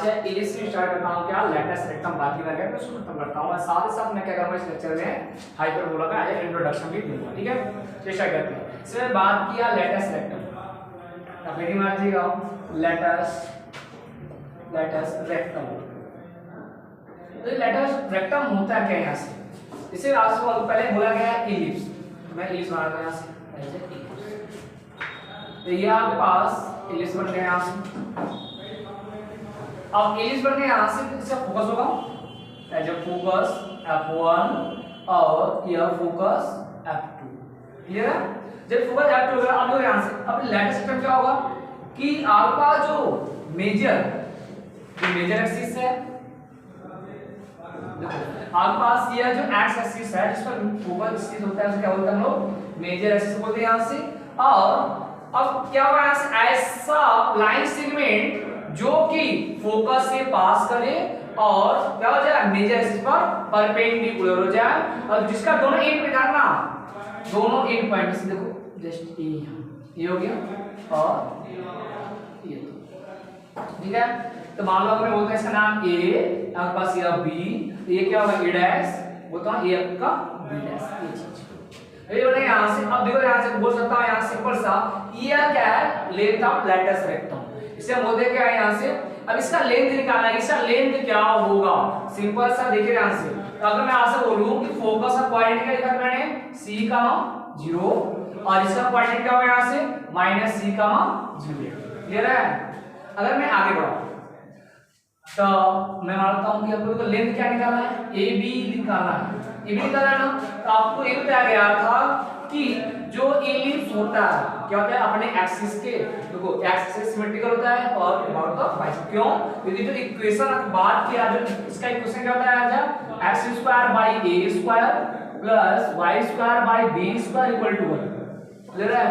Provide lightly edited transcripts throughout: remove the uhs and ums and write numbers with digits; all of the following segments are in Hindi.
से इलिप्स से स्टार्ट करता हूं क्या लेटस रेक्टम बाकी रह गया तो उसको खत्म करता हूं। साथ ही साथ मैं क्या करूंगा इस लेक्चर में हाइपरबोला का एज इंट्रोडक्शन भी दूंगा, ठीक है। तो स्टार्ट करते हैं। इसमें बात किया लेटस रेक्टम, अब हेडिंग मार दीजिएगा लेटस रेक्टम। तो लेटस रेक्टम होता है क्या यहाँ से, इसे आज पहले बोला गया इलिप्स, मैं इलिप्स बना रहा हूं यहाँ से ऐसे इलिप्स। तो ये आपके पास इलिप्स बन गया यहाँ से। अब इलिप्स बन गया यहाँ से, इसका फोकस होगा एज ए फोकस F1 और यह फोकस F2, क्लियर है। जब फोकस F2 होगा अब यहाँ से, अब लेटस रेक्टम क्या होगा कि आपका जो मेजर एक्सिस है, देखो आपके पास यह जो एक्स एक्सिस है जिस पर फोकस स्थित होता है उसे क्या बोलते हैं हम लोग, मेजर एक्सिस बोलते हैं यहाँ से। और अब क्या होगा यहाँ से, ऐसा लाइन सेगमेंट जो कि फोकस से पास करे और क्या हो जाए मेजर एक्सिस पर परपेंडिकुलर हो जाए, और जिसका दोनों एंड पे जाना, दोनों एंड पॉइंट से देखो जस्ट ये हो गया और ये, ठीक है। तो मान लो अगर बोलते हैं इसका नाम ए, आपके पास यह बी, ये क्या होगा ए डैश, बोलता हूं ए आपका बी डैश, ये चीज ये बोले यहाँ से। अब देखो यहाँ से बोल सकता हूँ यहाँ सिंपल सा, ये क्या है लेंथ ऑफ लेटस रेक्टम, इसे हम बोलते क्या है यहाँ से। अब इसका लेंथ निकालना है, इसका लेंथ क्या होगा, सिंपल सा देखिए यहाँ से। तो अगर मैं यहाँ से बोलूं कि फोकस का पॉइंट क्या लिखा मैंने C, 0 और इसका पॉइंट क्या होगा यहाँ से -C, 0, क्लियर है। अगर मैं आगे बढ़ाऊं तो मैं मानता हूं कि आपको तो लेंथ क्या निकालना है, AB निकालना है, AB निकालना है ना। तो आपको ये बताया गया था कि जो इलिप्स होता है क्या होता है अपने एक्सिस के, देखो एक्सिस सिमेट्रिकल होता है और अबाउट द वाई, क्यों, क्योंकि जो इक्वेशन बात किया जो इसका इक्वेशन क्या होता है आजा x² / a² + y² / b² = 1, clear है।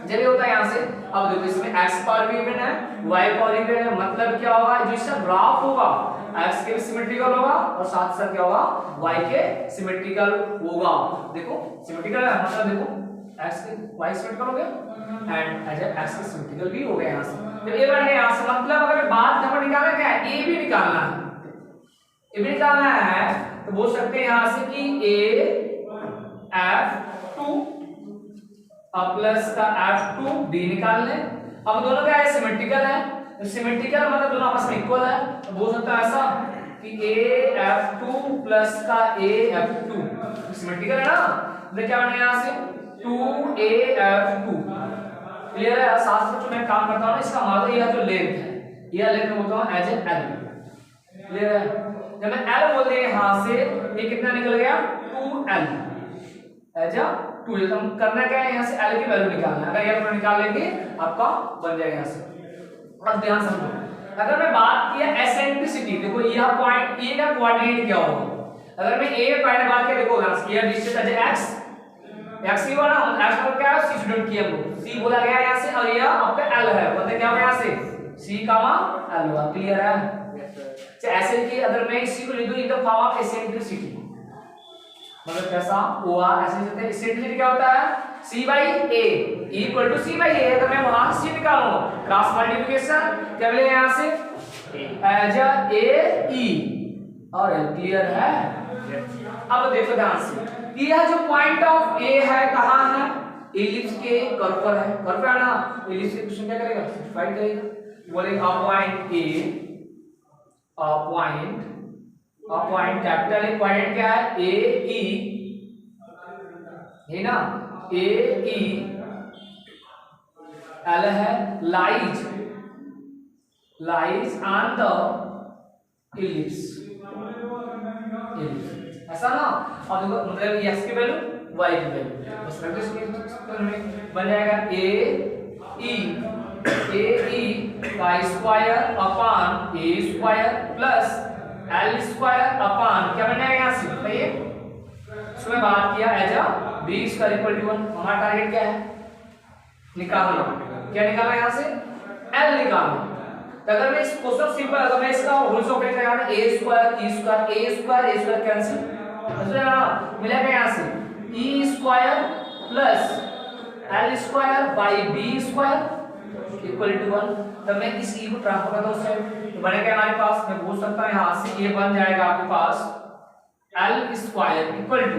जब ये होता है यहाँ से, अब देखो इसमें x पावर भी इवन है y पावर इवन है, मतलब क्या होगा जो इसका ग्राफ होगा x के भी सिमेट्रिकल होगा और साथ साथ क्या होगा y के सिमेट्रिकल होगा। देखो सिमेट्रिकल है मतलब देखो x के y सिमेट्रिकल हो गया एंड एज x के सिमेट्रिकल भी हो गया यहाँ से। जब ये बन गया यहाँ से, मतलब अगर बात यहाँ पर निकालना क्या है, a भी निकालना है, a भी निकालना है तो बोल सकते हैं यहाँ से कि a F2 प्लस का F2 B निकाल लें। अब दोनों क्या है सिमेट्रिकल है, तो सिमेट्रिकल मतलब दोनों आपस में इक्वल है, तो बोल सकता है ऐसा कि A F2 प्लस का A F2 सिमेट्रिकल है ना। तो क्या बनेगा यहाँ से 2A F2, क्लियर है। साथ साथ मैं काम करता हूँ इसका मतलब यह जो लेंथ है यह लेंथ बोलता हूँ एज ए L, क्लियर है। जब मैं L बोल दिया यहाँ से ये कितना निकल गया 2L एज ए 2, तो हम करना क्या है यहाँ से L की वैल्यू निकालना है। अगर ये वैल्यू निकाल लेंगे आपका बन जाएगा यहाँ से। अब ध्यान समझो, अगर मैं बात किया एसेंट्रिसिटी, देखो यह पॉइंट ए का कोऑर्डिनेट क्या होगा। अगर मैं ए पॉइंट बात किया, देखो यहाँ से ये डिस्टेंस है x ही बना, x पर क्या है c स्टूडेंट किया हमको c बोला गया यहाँ से, और यह आपका L है, मतलब क्या होगा यहाँ से c, L होगा, क्लियर है। अच्छा ऐसे कि अगर मैं इसी को लिख दूं in the form of eccentricity, मतलब कैसा हुआ ऐसे लिखते हैं। एसेंट्रिसिटी क्या होता है C/A = C/A, अगर मैं वहां से निकालूं क्रॉस मल्टीप्लिकेशन क्या मिलेगा यहाँ से एज AE और L, क्लियर है। अब देखो ध्यान से, यह जो पॉइंट ऑफ A है कहां है, इलिप्स के कर्व पर है, कर्व है ना। इलिप्स के क्वेश्चन क्या करेगा फाइंड करेगा, बोलेगा point A, point capital A point क्या है AE है ना, AE L है, लाइज ऑन द इलिप्स, ऐसा ना। और देखो मतलब x की वैल्यू y की वैल्यू बस रख दो, इसके में बन जाएगा AE का square upon A square plus L square upon क्या बन जाएगा यहाँ से बताइए, इसमें बात किया as a B square equal to 1। हमारा टारगेट क्या है निकालना, क्या निकालना यहाँ से L निकालना। तो अगर मैं इस क्वेश्चन सिंपल, अगर मैं इसका होल स्क्वायर करेगा A square E square cancel हो जाएगा ना, मिलेगा यहाँ से E square plus L square by B square, equal to 1, तब मैं इस e को ट्रांसफर करता हूं उस साइड, तो बनेगा हमारे पास, मैं पूछ सकता हूं यहां से ये बन जाएगा आपके पास l square equal to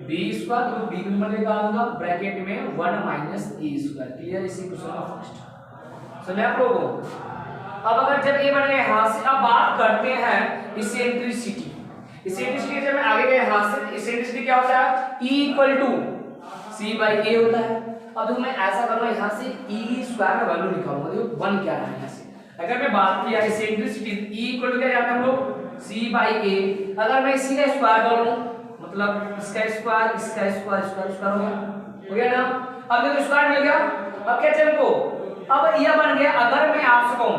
b square, तो b को बनेगा आपका ब्रैकेट में 1 माइनस a स्क्वायर। क्लियर? इसी क्वेश्चन का फर्स्ट समझ आप लोगों को। अब अगर जब ये बन गया यहां से, अब बात करते हैं इसेंट्रिसिटी। इसेंट्रिसिटी जब मैं आगे गए यहां से, इसेंट्रिसिटी क्या होता है? E equal to c by a होता है। अब देखो मैं ऐसा करूंगा यहां से e स्क्वायर का वैल्यू निकालूंगा, देखो 1 क्या है यहां से। अगर मैं बात किया इसेंट्रिसिटी, E इक्वल टू क्या जाता है हम लोग c बाई a, अगर मैं इसी का स्क्वायर कर लूं मतलब इसका स्क्वायर इसका स्क्वायर स्क्वायर हो गया ना। अब देखो स्क्वायर मिल गया, अब क्या चाहिए हमको? अब यह बन गया, अगर मैं आपसे कहूं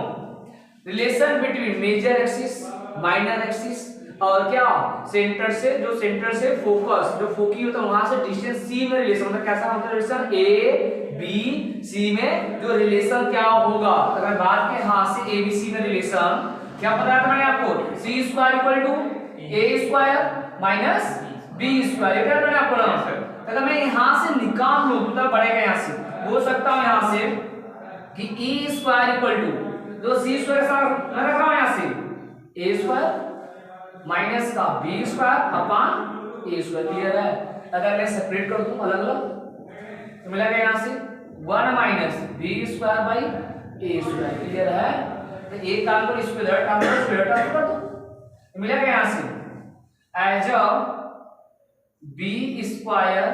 relation between major axis minor axis और क्या सेंटर से, जो सेंटर से फोकस जो फोकी होता है वहां से डिस्टेंस c में रिलेशन, मतलब कैसा होता है रिलेशन a b c में जो रिलेशन क्या होगा। अगर बात के हां से a b c में रिलेशन क्या बताया था मैंने आपको, c square equal to a square minus b square, ये मैंने आपको ना। अगर मैं यहां से निकाल लूं तो बढ़ेगा, यहां से बोल सकता हूं यहां से कि e स्क्वायर इक्वल टू जो c स्क्वायर का मैं रख रहा हूं यहां से a स्क्वायर माइनस का b square upon a square. Clear है? अगर मैं सेपरेट कर दूं अलग अलग तो मिलेगा यहां से 1 minus b square by a square. Clear है? तो एक काम को स्क्वायर काम को स्क्वायर ट्रांसफर कर दो, तो मिलेगा यहां से as a b square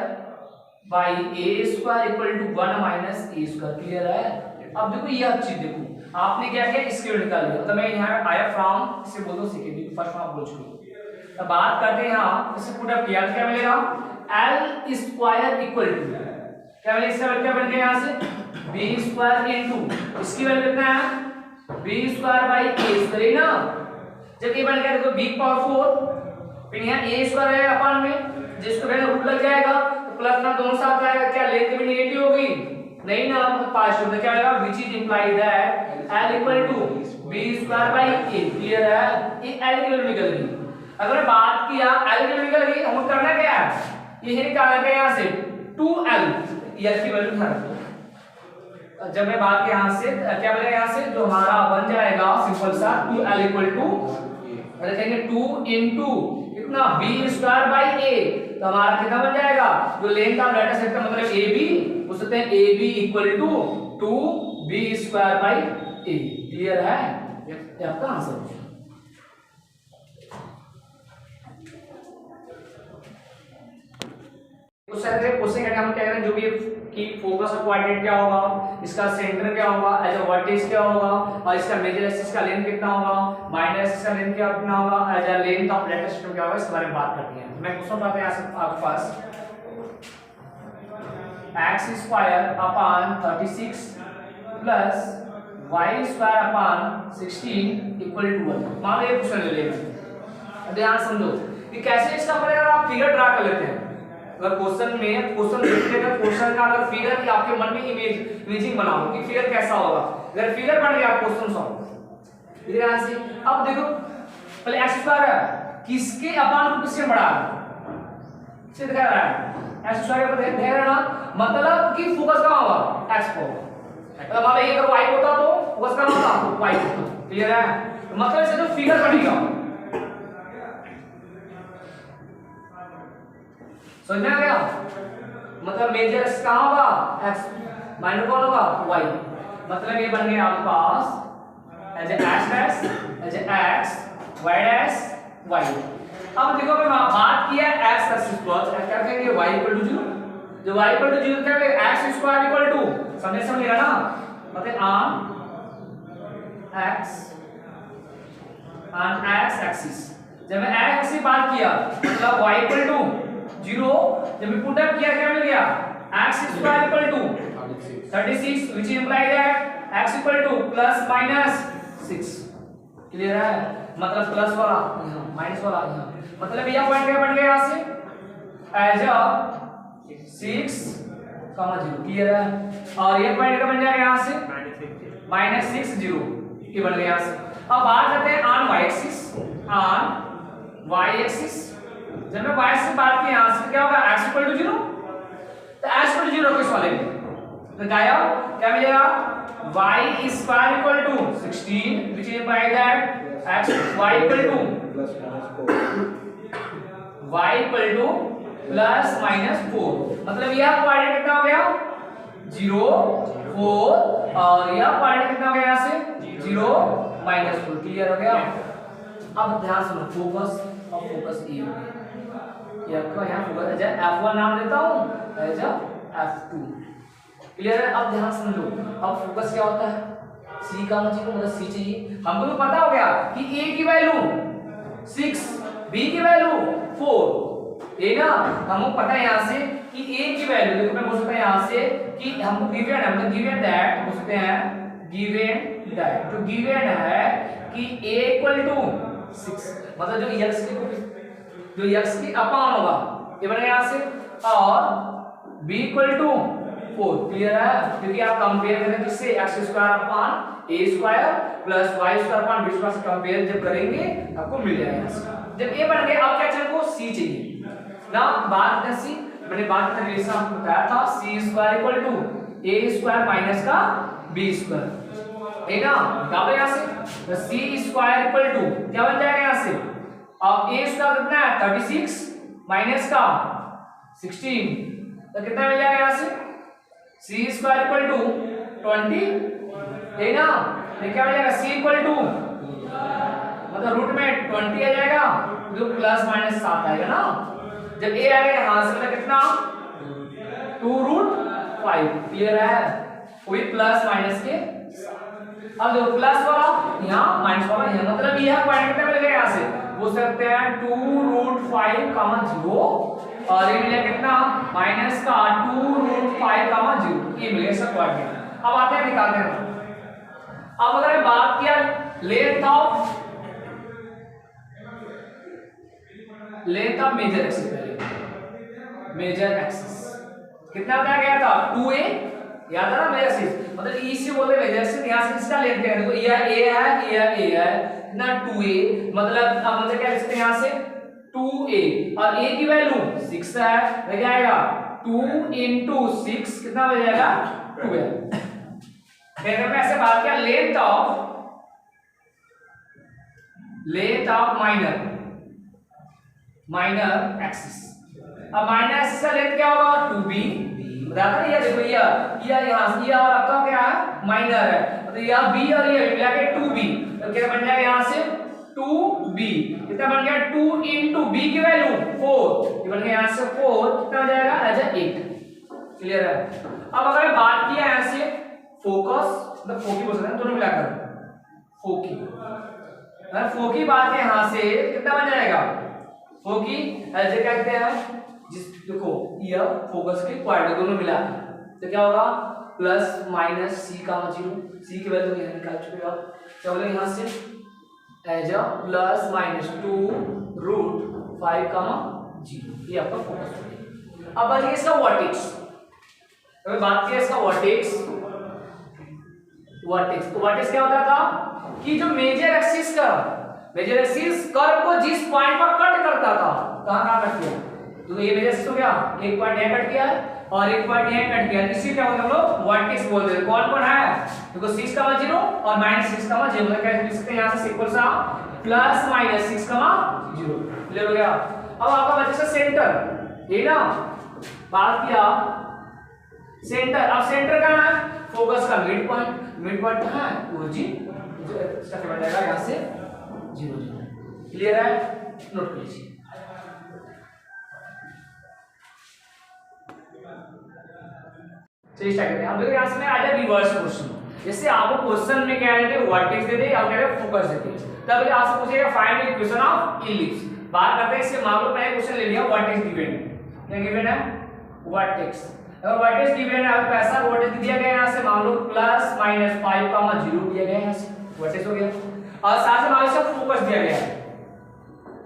by a square equal to 1 minus a square. Clear है? अब देखो ये चीज देखो, आपने क्या किया स्क्वायर निकाल लिया, तो मैं यहां आया फ्रॉम इसे बोल दो सेकंड फर्स्ट फॉर्म बोल चुके। अब बात करते हैं यहां इसे पुट अप किया क्या मिलेगा l स्क्वायर इक्वल टू क्या मिलेगा, इसका वैल्यू क्या बन गया यहां से b स्क्वायर इनटू इसकी वैल्यू कितना है b square by a square ना। जब ये बन गया देखो b पावर 4, फिर यहां a स्क्वायर है अपन में जिसको वैल्यू रूट लग जाएगा तो प्लस ना दोनों साथ आएगा, क्या लेंथ भी नेगेटिव होगी नहीं ना, पार्शियल में क्या आएगा which is implied that l equal to b square by a। Clear है? ये l की वैल्यू निकल गई। अगर बात किया l की वैल्यू निकल गई, हम करना क्या है ये निकालना है यहां से 2l l की वैल्यू था। जब मैं बात की यहां से क्या बनेगा, यहां से जो हमारा बन जाएगा सिंपल सा 2l इक्वल टू लिखेंगे 2 इनटू कितना b स्क्वायर बाई a, तो हमारा कितना बन जाएगा जो लेंथ ऑफ लेटर सेट का मतलब ab हो सकते हैं ab equal to 2b square by a। Clear है? ये आपका आंसर है। क्वेश्चन क्या हम कह रहे हैं जो भी कि फोकस का कोऑर्डिनेट क्या होगा, इसका सेंटर क्या होगा, एज अ वर्टेक्स क्या होगा, और इसका मेजर एक्सिस का लेंथ कितना होगा, माइनर एक्सिस का लेंथ कितना होगा, as a length of letter system क्या होगा, इसके बारे में बात करते हैं। मैं क्वेश्चन बताते हैं आपके पास x square upon 36 plus y square upon 16 equal to 1। मान लो ये क्वेश्चन ले लेंगे, ध्यान समझो कि कैसे इसका पहले आप फिगर ड्रा कर लेते हैं। अगर क्वेश्चन में क्वेश्चन देखने का क्वेश्चन का अगर फिगर की आपके मन में इमेजिंग बनाओ कि फिगर कैसा होगा, अगर फिगर बन गया क्वेश्चन सॉल्व इधर यहां से। अब देखो पहले x स्क्वायर है किसके अपॉन को किससे बढ़ा से दिखा रहा है x स्क्वायर पर देख रहा ना, मतलब कि फोकस कहां होगा x पर। मतलब मान लो ये अगर y होता तो फोकस कहां होता y पर। क्लियर है? तो मतलब इससे जो फिगर बनेगा समझ में आ गया, मतलब मेजर एक्सिस कहां होगा x, माइनर कौन होगा y। मतलब ये बन गया आपके पास as x dash as x y dash y। अब देखो मैं बात किया x एक्सिस पर क्या कहेंगे y इक्वल टू 0, जो y इक्वल टू 0 क्या कहेंगे x स्क्वायर इक्वल टू समझ रहा ना, मतलब ऑन x एक्सिस। जब मैं x एक्सिस बात किया मतलब y इक्वल टू 0, जब मैं पुट अप किया क्या मिल गया x square equal to 36 which imply that x equal to plus minus 6। Clear है? मतलब प्लस वाला यहां माइनस वाला यहां, मतलब यह पॉइंट क्या बन गया यहां से एज अ 6,0। क्लियर है? और ये पॉइंट क्या बन जाएगा यहां से -6 0 ये बन गया यहां से। अब बात करते हैं on y axis, on y axis. जब मैं y से बात की यहां से क्या होगा x इक्वल टू 0, तो तो x पर 0 किस वाले में तो गाया क्या मिलेगा y square equal to 16 which imply that x y equal to y equal to plus minus 4 मतलब यह कोऑर्डिनेट कितना हो गया 0 4 और यह कोऑर्डिनेट कितना हो गया यहां से 0 -4 क्लियर हो गया। अब ध्यान सुनो फोकस और फोकस ए ये आपका यहां फोकस है f1 नाम देता हूं एज f2 क्लियर है। अब ध्यान सुन लो अब फोकस क्या होता है c का मतलब c चाहिए हमको तो पता हो गया कि a की वैल्यू 6 b की वैल्यू 4 ये ना हमको पता है यहां से कि a की वैल्यू देखो मैं बोल सकता हूं यहां से कि हमको गिवन है मतलब गिवन दैट बोल सकते हैं गिवन दैट तो गिवन है कि a इक्वल टू 6 मतलब जो x की अपान होगा ये बनेगा यहां से और b इक्वल टू 4 क्लियर है क्योंकि आप कंपेयर करें किससे x square upon a square plus y square upon b square से कंपेयर जब करेंगे आपको मिल जाएगा यहां से जब a बन गया अब क्या चाहिए को c चाहिए ना बात करते सी मैंने बात कर रिलेशन आपको बताया था c square equal to a square minus का b स्क्वायर है ना निकालो यहां से तो c स्क्वायर इक्वल टू क्या बन जाएगा यहां से अब a स्क्वायर कितना है 36 माइनस का 16 तो कितना मिल जाएगा यहां से c स्क्वायर इक्वल टू 20 है ना ये क्या हो जाएगा c इक्वल टू मतलब रूट में 20 आ जाएगा जो प्लस माइनस 7 आएगा ना जब a आ गया यहां से कितना 2√5 क्लियर है वही प्लस माइनस के अब जो प्लस वाला यहां माइनस वाला यहां मतलब यह पॉइंट कितना मिलेगा यहां से बोल सकते हैं 2√5, 0 और ये मिलेगा कितना माइनस का 2√5, 0 ये मिलेगा सब कोऑर्डिनेट। अब आते हैं निकालते हैं अब अगर बात किया length of major axis major axis कितना बताया गया था 2a याद है ना मेजर एक्सिस मतलब e से बोलते मेजर एक्सिस यहां से इसका लेंथ क्या है देखो ये a है ना 2a मतलब अब मतलब क्या लिख सकते हैं यहां से 2a और a की वैल्यू 6 है तो क्या आएगा 2 into 6 कितना हो जाएगा 12 फिर मैं ऐसे बात किया लेंथ ऑफ माइनर एक्सिस अब माइनर एक्सिस का लेंथ क्या होगा 2b बताया ना ये देखो ये यहां से ये और आपका क्या है माइनर है तो ये b और ये मिला के 2b तो क्या बन जाएगा यहां से 2b कितना बन गया 2 into b की वैल्यू 4 ये बन गया यहां से 4 कितना हो जाएगा एज 8 क्लियर है। अब अगर बात किया यहां से फोकस मतलब फोकी बोल सकते हैं दोनों मिलाकर फोकी अगर फोकी बात है यहां से कितना बन जाएगा फोकी ऐसे कहते हैं जिस देखो ये फोकस के क्वाड्रेंट दोनों मिला तो क्या होगा प्लस माइनस c का 0 c की वैल्यू यहां निकाल चुके हो आप क्या बोले यहां से एज प्लस माइनस 2√5, 0 ये आपका फोकस हो गया। अब बात इसका वर्टेक्स अगर बात किया इसका वर्टेक्स तो वर्टेक्स क्या होता था कि जो मेजर एक्सिस कर्व को जिस पॉइंट पर कट करता था कहां कट किया तो ये मेजर एक्सिस हो गया एक पॉइंट यहां कट किया और एक पॉइंट यहां कट किया इसी क्या मतलब लोग वर्टेक्स बोलते हैं कौन है देखो 6, 0 और -6, 0 मतलब क्या लिख सकते हैं यहां से इक्वल सा प्लस माइनस 6, 0 क्लियर हो गया। अब आपका बचा सेंटर ये ना बात किया सेंटर अब सेंटर कहां है फोकस का मिड पॉइंट कहां है ओरिजिन इसका क्या बन जाएगा यहां से 0, 0 क्लियर है नोट कर लीजिए। चलिए स्टार्ट करते हैं हम लोग यहां से आ जाए रिवर्स क्वेश्चन जैसे आपको क्वेश्चन में क्या देते वर्टेक्स दे दे और कह रहे फोकस देते तब आपसे पूछेगा फाइंड इक्वेशन ऑफ इलिप्स बात करते हैं इससे मान लो पहले क्वेश्चन ले लिया वर्टेक्स गिवन क्या गिवन है वर्टेक्स अगर वर्टेक्स गिवन है अगर पैसा वर्टेक्स दिया गया यहां से मान लो प्लस माइनस 5, 0 दिया गया यहां से वर्टेक्स हो गया और साथ में मान लो फोकस दिया गया है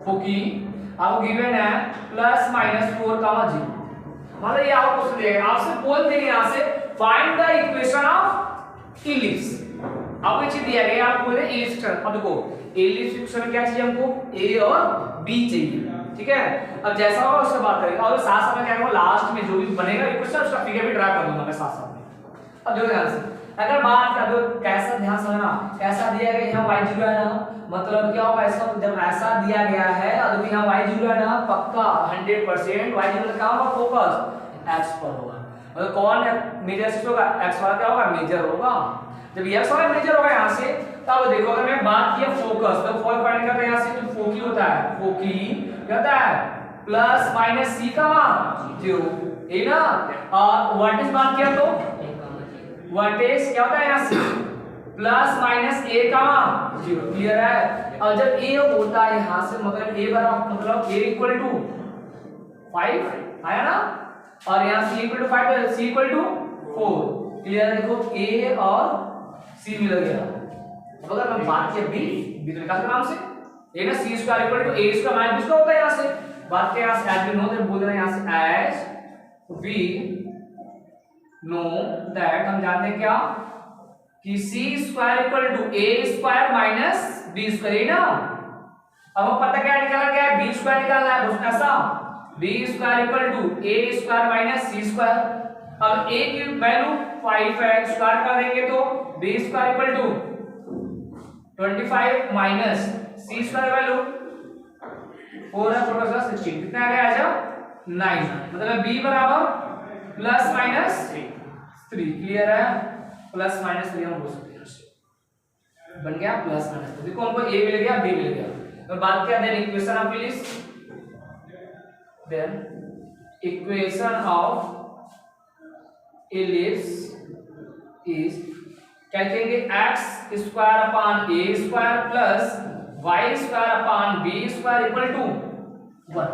फोकी आपको गिवन है प्लस माइनस 4, 0 मतलब ये आपको क्वेश्चन दिया गया आपसे बोल देंगे यहां से find the equation of ellipse अब ये चीज दिया गया आपको बोले इलिप्स। अब देखो इलिप्स में क्या चाहिए हमको, ए और बी चाहिए, ठीक है। अब जैसा होगा उससे बात करेंगे और साथ साथ में क्या करूंगा लास्ट में जो भी बनेगा इक्वेशन उसका फिगर भी ड्रा कर दूंगा मैं साथ साथ में। अब देखो ध्यान से अगर बात कर दो कैसा, ध्यान समझना कैसा दिया गया यहाँ y0 है ना, मतलब क्या होगा ऐसा, जब ऐसा दिया गया है और यहाँ y0 है ना पक्का 100% y0 क्या होगा, फोकस x पर होगा। मतलब कौन मेजर एक्सिस होगा, x वाला क्या होगा, मेजर होगा। जब x वाला मेजर होगा यहाँ से, तब देखो अगर मैं बात किया फोकस, तो फोकस पॉइंट करते हैं यहाँ से जो फोकी होता है, फोकी क्या होता है प्लस माइनस c का मान 0, है ना। और व्हाट इज बात किया तो व्हाट इज क्या होता है यहाँ से प्लस माइनस a का मान 0, क्लियर है। और जब a होता है यहाँ से मतलब a बराबर मतलब a इक्वल टू 5 आया ना, और यहाँ c इक्वल टू 5 है, c इक्वल टू 4, क्लियर है। देखो a और c मिल गया। अब अगर मैं बात किया b तो निकाल के नाम से a ना c square equal to a square minus b square होता है यहाँ से। बात किया यहाँ से एज वी नो दैट बोल रहे हैं यहाँ से एज वी नो दैट, हम जानते हैं क्या कि c square equal to a square minus b square है ना। अब हम पता क्या निकाला गया है, b स्क्वायर निकालना है, उसमें ऐसा b square equal to a square minus c square. अब a की वैल्यू 5 है, स्क्वायर कर देंगे तो b square equal to 25 minus c square value 4 है, 4 + 16 कितना आ गया आजा 9, मतलब b बराबर प्लस माइनस 3, क्लियर है। प्लस माइनस 3 हम बोल सकते हैं, बन गया प्लस माइनस 3। देखो हमको a मिल गया b मिल गया। तो बात क्या then equation of ellipse, then equation of ellipse is क्या कहेंगे x square upon a square plus y square upon b square equal to 1।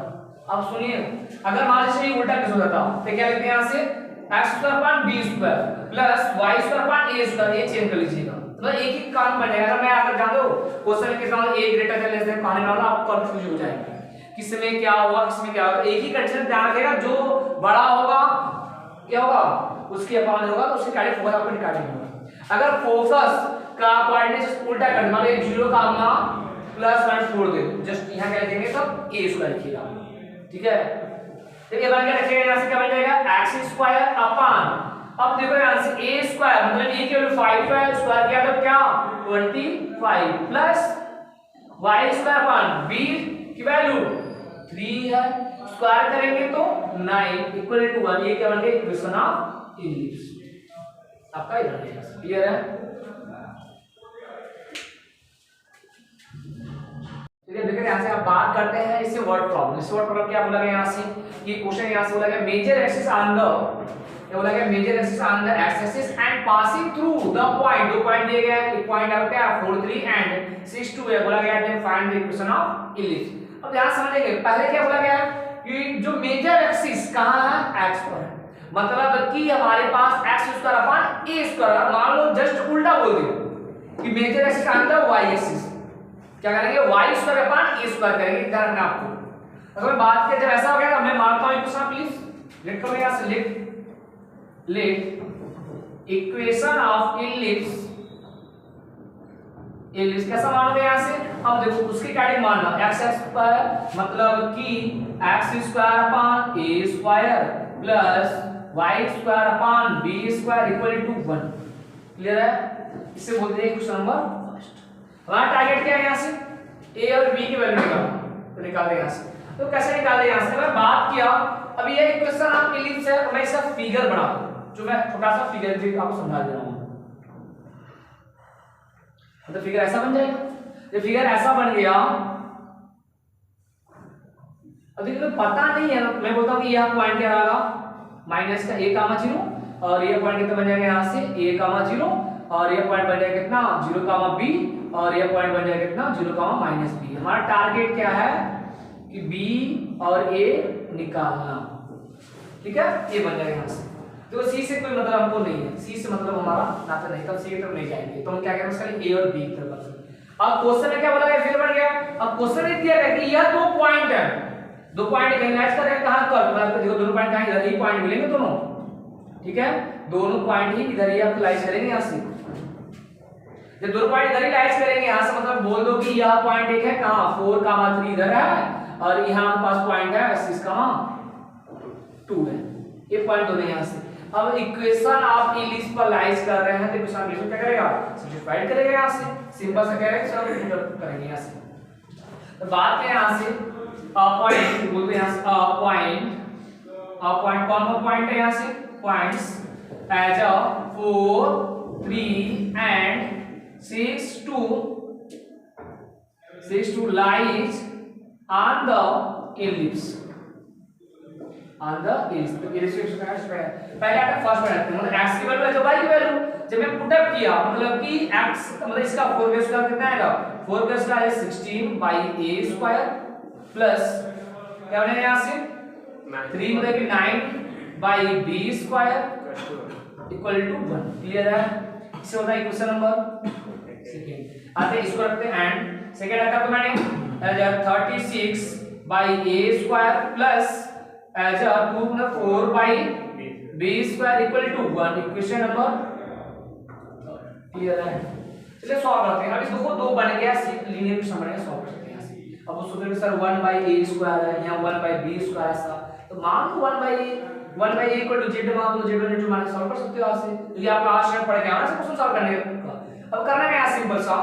अब सुनिए अगर मान लीजिए ये उल्टा केस हो जाता तो क्या लिखते हैं यहाँ से x square upon b square plus y square upon a square, ये चेंज कर लीजिएगा मतलब एक ही काम बन जाएगा। अगर मैं आकर जान दो क्वेश्चन के साथ a greater than less than कहने वाला आप कंफ्यूज हो जाएंगे किसमें क्या होगा किसमें क्या होगा। एक ही कंडीशन ध्यान रखिएगा, जो बड़ा होगा क्या होगा उसकी अपान होगा तो उसकी कार्डिक फोकस आपको निकालनी होगा। अगर फोकस का कोऑर्डिनेट उल्टा कर मान लो 0 का मान प्लस माइनस 4 दे दो, जस्ट यहां क्या लिखेंगे तब a स्क्वायर लिखिएगा, ठीक है। तो ये बन गया, रखिएगा यहां से क्या बन जाएगा x स्क्वायर अपान, अब देखो यहां से a स्क्वायर मतलब a की वैल्यू 5 है, स्क्वायर किया तो क्या 25 plus y square upon b की वैल्यू 3 है, स्क्वायर करेंगे तो 9 इक्वल टू 1। ये क्या बन गया इक्वेशन ऑफ इलिप्स आपका, इधर क्लियर है। देखिए यहाँ से आप बात करते हैं इससे वर्ड प्रॉब्लम। इससे वर्ड प्रॉब्लम क्या बोला गया यहाँ से कि क्वेश्चन यहाँ से बोला गया मेजर एक्सिस ऑन द, क्या बोला गया major axis on the x axis and passing through the point, दो पॉइंट दिए गए एक पॉइंट है क्या 4 3 एंड 6 2 है, बोला गया then find the equation of ellipse. अब ध्यान समझिए पहले क्या बोला गया कि जो मेजर एक्सिस कहां है x पर है, मतलब कि हमारे पास x square upon a square, मान लो जस्ट उल्टा बोल दे कि major axis on the y axis क्या करेंगे y square upon a square करेंगे, ध्यान रखना आपको। अगर बात करें जब ऐसा हो गया तो मैं मानता हूं इक्वेशन प्लीज लिख करो यहां से लिख इक्वेशन ऑफ इलिप्स, इलिप्स कैसा मानोगे यहां से। अब देखो उसकी कार्डिक मानना x स्क्वायर मतलब कि x square upon a square plus y square upon b square equal to 1, clear है। इसे बोलते हैं क्वेश्चन नंबर फर्स्ट। हमारा टारगेट क्या है यहाँ से a और b की वैल्यू निकालना, तो निकाल दे यहाँ से। तो कैसे निकाल दे यहाँ से, मैं बात किया अब ये इक्वेशन ऑफ इलिप्स है, मैं इसका फिगर बना दूं, जो मैं छोटा सा फिगर भी आपको समझा दे रहा हूं। तो फिगर ऐसा बन जाएगा, ये फिगर ऐसा बन गया। अभी तो पता नहीं है, मैं बोलता हूं कि यह पॉइंट क्या रहेगा माइनस का a कामा 0 और ये पॉइंट कितना बन जाएगा यहाँ से a कामा 0 और ये पॉइंट बन जाएगा कितना 0 कामा b और ये पॉइंट बन जाएगा कितना 0 कामा माइनस b। हमारा टारगेट क्या है कि b और a निकालना, ठीक है। ये बन जाएगा यहाँ से। तो c से कोई मतलब हमको नहीं है, c से मतलब हमारा नाता नहीं, तब c की तरफ नहीं जाएंगे, तो हम क्या करेंगे खाली a और b की तरफ। अब क्वेश्चन में क्या बोला गया फिर बन गया। अब क्वेश्चन में दिया गया कि यह दो पॉइंट है, दो पॉइंट कहीं मैच कर रहे हैं, कहां पर मतलब देखो दोनों पॉइंट कहां इधर ही पॉइंट मिलेंगे दोनों, ठीक है। दोनों पॉइंट ही इधर ही आप लाइज करेंगे यहां से। जब दोनों पॉइंट इधर ही लाइज करेंगे यहाँ से मतलब बोल दो कि यह पॉइंट एक है कहाँ 4,3 इधर है और यहाँ पास पॉइंट है 6,2 है, ये पॉइंट दोनों यहाँ से। अब इक्वेशन आप इलिप्स पर लाइज कर रहे हैं तो इक्वेशन आप क्या करेगा सिंपलीफाइड करेगा यहाँ से, सिंपल सा करेगा चलो करेंगे यहाँ से। तो बात है यहाँ से पॉइंट बोलते हैं यहाँ से पॉइंट कौन पॉइंट है यहाँ से points as a 4, 3 and 6 to lies on the ellipse तो ellipse पहले आपने फर्स्ट पढ़ा मतलब x की वैल्यू है तो y की वैल्यू जब मैं पुट अप किया मतलब कि x मतलब इसका 4 बेस का कितना आएगा 4 बेस का है 16 by a स्क्वायर प्लस क्या बनेगा यहाँ से 3 मतलब कि 9 by b square equal to 1। Clear है, इससे होता है इक्वेशन नंबर सेकंड। आते इसको रखते हैं एंड सेकंड रखा तो मैंने 36 by a square plus as a 2 मतलब 4 by b square equal to 1 equation number. Clear है, चलिए सॉल्व करते हैं। अब इसको दो बन गया लीनियर इक्वेशन बन गया, सॉल्व करते हैं। अब उस सूत्र में सर 1 by a स्क्वायर है यहाँ 1 by b स्क्वायर ऐसा तो मान लो 1 by a equal to z मान लो z टू माइनस सॉल्व कर सकते हो यहाँ से, क्योंकि आप लास्ट में पढ़ के आना क्वेश्चन सॉल्व करने का। अब करना है यहाँ सिंपल सा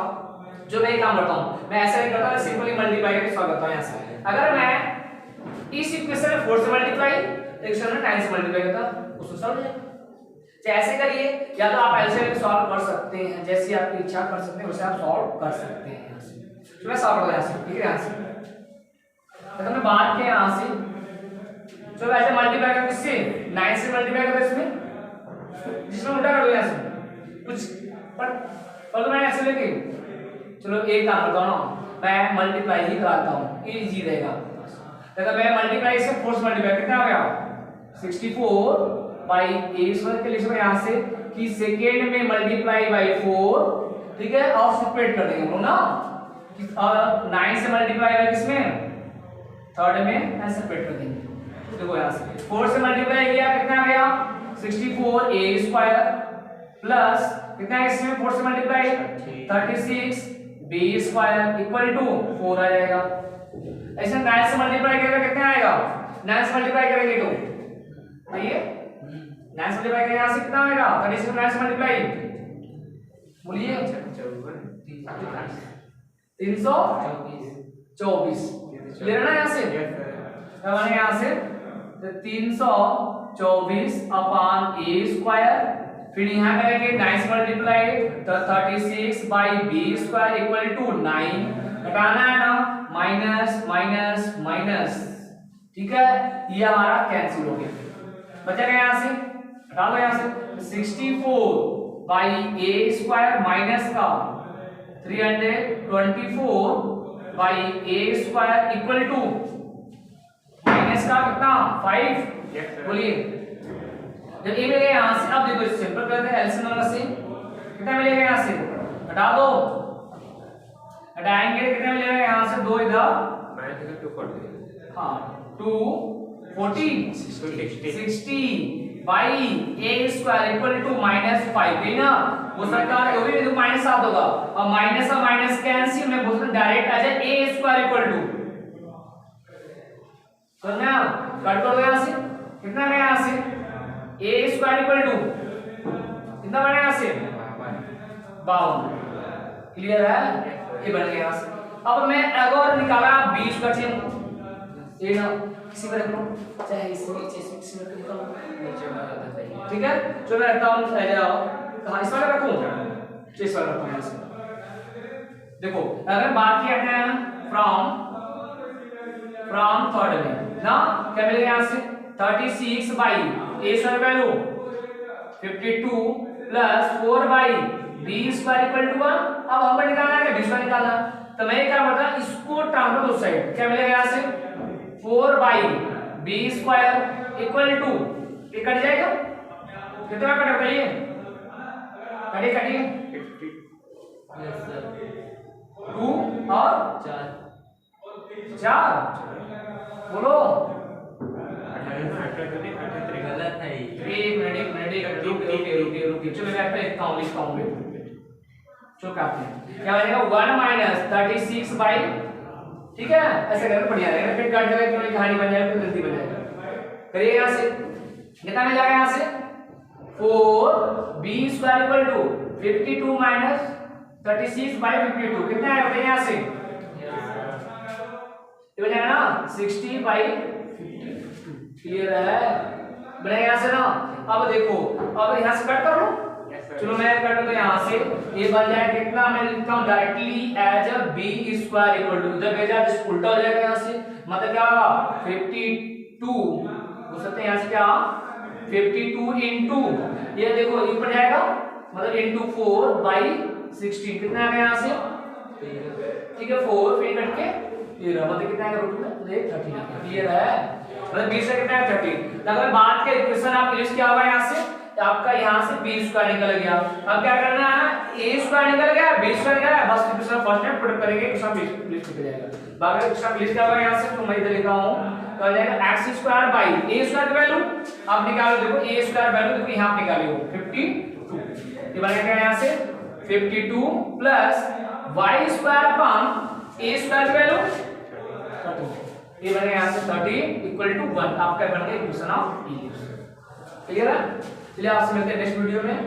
जो मैं काम करता हूँ, मैं ऐसा नहीं करता, मैं सिंपली मल्टीप्लाई करके सॉल्व करता हूँ। यहाँ से अगर मैं इस इक्वेशन में 4 से मल्टीप्लाई इक्वेशन में 9 से मल्टीप्लाई करता क्वेश्चन सॉल्व हो जाएगा। ऐसे करिए या तो आप ऐसे भी सॉल्व कर सकते हैं, जैसी आपकी इच्छा कर सकते हैं वैसे आप सॉल्व कर सकते हैं। यहाँ से तो मैं सॉल्व कर यहाँ से ठीक है। यहाँ से तो मैं बात के यहाँ से चलो ऐसे मल्टीप्लाई कर किससे 9 से मल्टीप्लाई कर इसमें जिसमें उल्टा कर दो यहाँ से कुछ पर तो मैं ऐसे लेके चलो एक काम करता हूँ ना मैं मल्टीप्लाई ही कराता हूँ, ये इजी रहेगा। तो मैं मल्टीप्लाई से 4 से मल्टीप्लाई कितना हो गया 64 बाई a स्क्वायर के लिए यहाँ से कि सेकेंड में मल्टीप्लाई बाई 4 ठीक है और सेपरेट कर देंगे हम लोग ना और 9 से मल्टीप्लाई बाई किसमें थर्ड में ऐसे सेपरेट कर देंगे। देखो यहाँ से 4 से मल्टीप्लाई किया कितना आ गया 64 a स्क्वायर प्लस कितना है इसमें 4 से multiply 36 b square equal to 4 आ जाएगा। ऐसे 9 से मल्टीप्लाई करेगा कितना आएगा 9 से मल्टीप्लाई करेंगे तो ये 9 से मल्टीप्लाई करेंगे यहाँ से कितना आएगा 36 को 9 से मल्टीप्लाई बोलिए 324 क्लियर है ना। यहाँ से मैंने यहाँ से 324 अपॉन a स्क्वायर फिर यहाँ करेंगे 9 से मल्टीप्लाई तो 36 by b square equal to 9 घटाना है ना माइनस माइनस माइनस ठीक है ये हमारा कैंसिल हो गया बचा गया यहाँ से हटा दो यहाँ से 64 बाई a स्क्वायर माइनस का 324 by a square equal to minus का कितना 5 बोलिए जब a मिलेगा यहाँ से। अब देखो सिंपल करते हैं एलसीएम नंबर से कितना मिलेगा यहाँ से हटा दो हटाएंगे कितना मिलेगा यहाँ से 2 इधर 240 हाँ 240 60 by a square equal to -5 है ना वो सरकार वो भी -7 होगा और माइनस और माइनस कैंसिल में बोलते डायरेक्ट आ जाए a स्क्वायर इक्वल टू तो ना कट कर दो यहाँ से कितना है यहाँ से a स्क्वायर इक्वल टू कितना बना यहाँ से 52 क्लियर है ये बन गया यहाँ से। अब मैं अगर निकाला 20 का चिन्ह ये ना किसी पर रख लो चाहे इसमें नीचे से किसी में निकाल लो ठीक है। जो मैं रखता हूँ कहाँ इस वाला रखूँ इस वाला रखूँ यहाँ से। देखो अगर बात किया है फ्रॉम थर्ड में ना क्या मिलेगा यहाँ से 36 by a square value 52 plus 4 by b square equal to 1। अब हमको निकालना है b स्क्वायर निकालना तो मैं क्या करता इसको ट्रांसफर उस साइड क्या मिलेगा यहाँ से 4 by b square equal to ये कट जाएगा कितना कट होगा ये कटिए कटिए 2 और 4 बोलो गलत है एक मिनट रुकिए चलो मैं पे लिखता हूं चौकाते हैं, क्या बनेगा 1 माइनस 36 बाई, ठीक है, ऐसे करके बढ़िया रहेगा, फिर कट जाएगा तो कहानी बन जाएगी, तो जल्दी बन जाएगा। करिए यहाँ से कितना मिल जाएगा, यहाँ से 4b स्क्वायर इक्वल टू 52 माइनस 36 बाई 52 कितना है बताइए यहाँ से, ये बनेगा ना 60 बाई 52, क्लियर है, बनेगा यहाँ से ना। अब देखो अब यहाँ से कट कर लो, चलो मैं कर दूं, तो यहाँ से ये बन जाए कितना, मैं लिखता हूँ directly as a b square equal to, जब भेजा तो उल्टा हो जाएगा यहाँ से, मतलब क्या होगा 52 हो सकते हैं यहाँ से क्या 52 इंटू ये देखो ऊपर जाएगा मतलब इंटू 4 बाई 16 कितना है यहाँ से, ठीक है 4 फिर कट के ये रहा, मतलब कितना है रूट में 13, क्लियर है, मतलब 20 से कितना है 13। अगर बात के इक्वेशन आप लिस्ट क्या होगा यहाँ से, आपका यहाँ से b स्क्वायर निकल गया, अब क्या करना है a स्क्वायर निकल गया, b स्क्वायर निकल गया, बस इक्वेशन फर्स्ट टाइम पुट करेंगे, इक्वेशन लिस्ट निकल जाएगा, बाकी इक्वेशन लिस्ट क्या होगा यहाँ से, तो मैं इधर लिखा हूँ तो आ जाएगा x square by a square की वैल्यू आप निकालो, देखो a स्क्वायर वैल्यू देखो यहाँ पे निकाली हो 52, ये बनेगा यहाँ से 52 plus y square upon a square की वैल्यू 30, ये बनेगा यहाँ से 30 इक्वल टू 1, आपका बन गया इक्वेशन ऑफ इलिप्स, क्लियर है। चलिए आपसे मिलते हैं नेक्स्ट वीडियो में।